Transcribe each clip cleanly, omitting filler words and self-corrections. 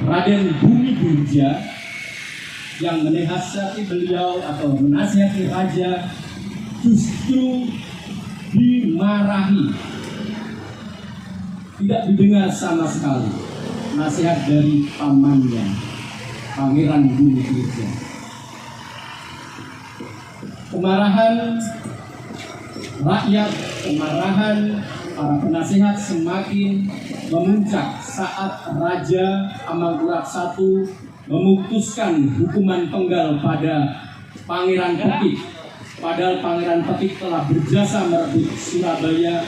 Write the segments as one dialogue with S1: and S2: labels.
S1: Raden Bumi Dirja yang menasihati beliau atau menasihati raja justru dimarahi, tidak didengar sama sekali nasihat dari pamannya, Pangeran Bumi Dirja. Kemarahan rakyat, kemarahan para penasihat semakin memuncak saat Raja Amangkurat I memutuskan hukuman penggal pada Pangeran Petik. Padahal Pangeran Petik telah berjasa merebut Surabaya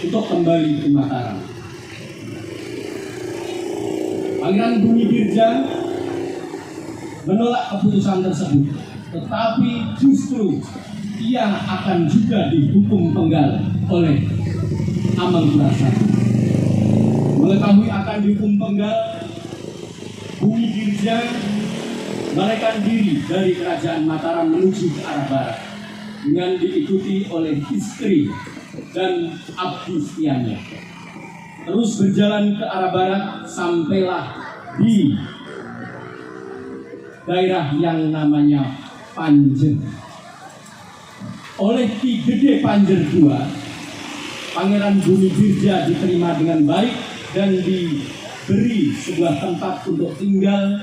S1: untuk kembali ke Mataram. Pangeran Bumi Dirja menolak keputusan tersebut, tetapi justru ia akan juga dihukum penggal oleh Amangkurat I. Mengetahui akan dihukum penggal, Bumi Dirja melarikan diri dari kerajaan Mataram menuju ke arah barat dengan diikuti oleh istri dan abdi setianya. Terus berjalan ke arah barat sampailah di daerah yang namanya Panjer. Oleh Ki Gede Panjer II, Pangeran Bumi Dirja diterima dengan baik dan diberi sebuah tempat untuk tinggal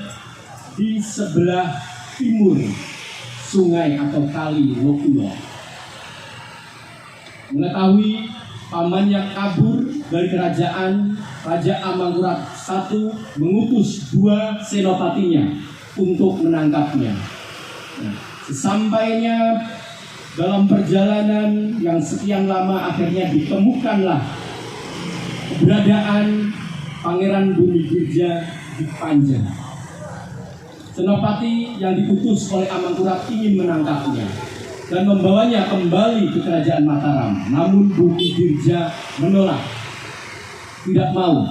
S1: di sebelah timur sungai atau kali Lokua. Mengetahui pamannya kabur dari kerajaan, Raja Amangkurat I mengutus 2 senopatinya untuk menangkapnya. Nah, sesampainya dalam perjalanan yang sekian lama, akhirnya ditemukanlah keberadaan Pangeran Bumi Dirja di Panjer. Senopati yang diutus oleh Amangkurat ingin menangkapnya dan membawanya kembali ke kerajaan Mataram. Namun Bumi Dirja menolak, tidak mau.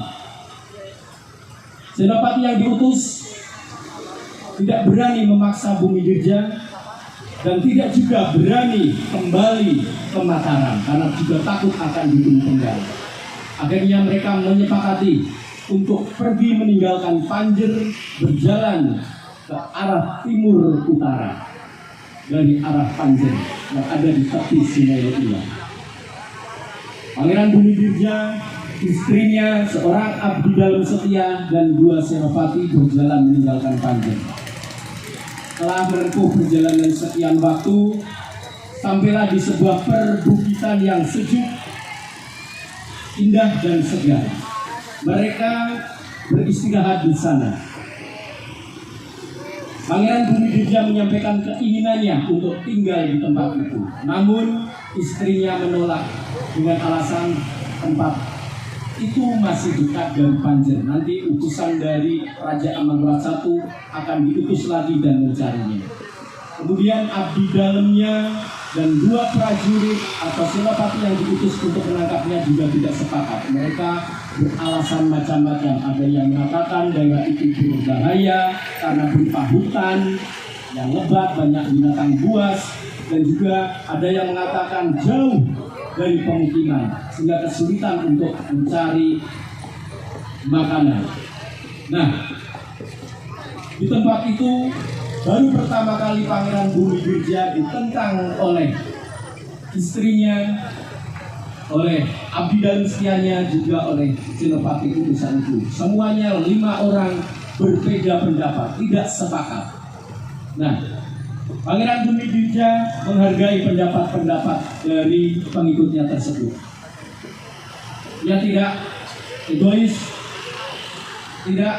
S1: Senopati yang diutus tidak berani memaksa Bumi Dirja dan tidak juga berani kembali ke Mataram karena juga takut akan dihukum penggal. Akhirnya mereka menyepakati untuk pergi meninggalkan Panjer, berjalan ke arah timur utara dari arah Panjer yang ada di tepi Sungai Lokua. Pangeran Bumi Dirja, istrinya, seorang abdi dalam setia, dan 2 senopati berjalan meninggalkan Panjer. Setelah menempuh perjalanan sekian waktu, sampailah di sebuah perbukitan yang sejuk, indah dan segar. Mereka beristirahat di sana. Pangeran Bumi Dirja menyampaikan keinginannya untuk tinggal di tempat itu. Namun istrinya menolak dengan alasan tempat itu masih dekat dari Panjer. Nanti utusan dari Raja Amangkurat I akan diutus lagi dan mencarinya. Kemudian abdi dalamnya dan 2 prajurit atau senopati yang diutus untuk menangkapnya juga tidak sepakat. Mereka beralasan macam-macam. Ada yang mengatakan daerah itu berbahaya karena berupa hutan yang lebat, banyak binatang buas, dan juga ada yang mengatakan jauh dari pemukiman sehingga kesulitan untuk mencari makanan. Nah, di tempat itu baru pertama kali Pangeran Bumi Dirja ditentang oleh istrinya, oleh abdi dalam setianya, juga oleh senopati utusan itu. Semuanya 5 orang berbeda pendapat, tidak sepakat. Nah, Pangeran Bumi Dirja menghargai pendapat-pendapat dari pengikutnya tersebut. Ia tidak egois, tidak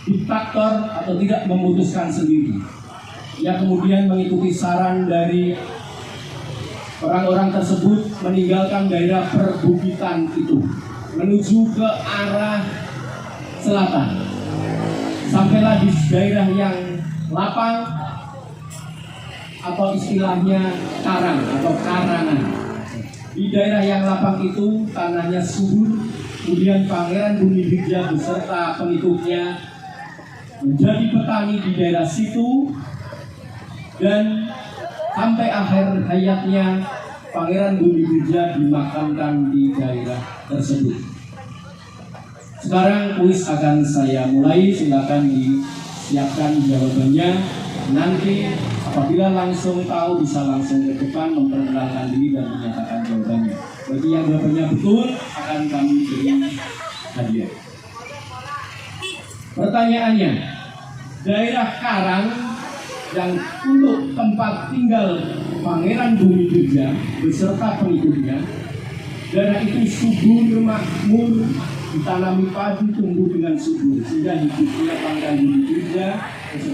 S1: diktator atau tidak memutuskan sendiri. Ia kemudian mengikuti saran dari orang-orang tersebut, meninggalkan daerah perbukitan itu menuju ke arah selatan. Sampailah di daerah yang lapang atau istilahnya karang atau karangan. Di daerah yang lapang itu tanahnya subur. Kemudian Pangeran Bumi Dirja beserta pengikutnya menjadi petani di daerah situ, dan sampai akhir hayatnya Pangeran Bumi Dirja dimakamkan di daerah tersebut. Sekarang kuis akan saya mulai, silakan disiapkan jawabannya. Nanti apabila langsung tahu bisa langsung ke depan memperkenalkan diri dan menyatakan jawabannya. Bagi yang jawabannya betul akan kami beri hadiah. Pertanyaannya, daerah Karang yang untuk tempat tinggal Pangeran Bumi Jogja beserta pengikutnya, daerah itu subur, makmur, ditanami padi, tumbuh dengan subur, sehingga hidupnya Pangeran Bumi Jogja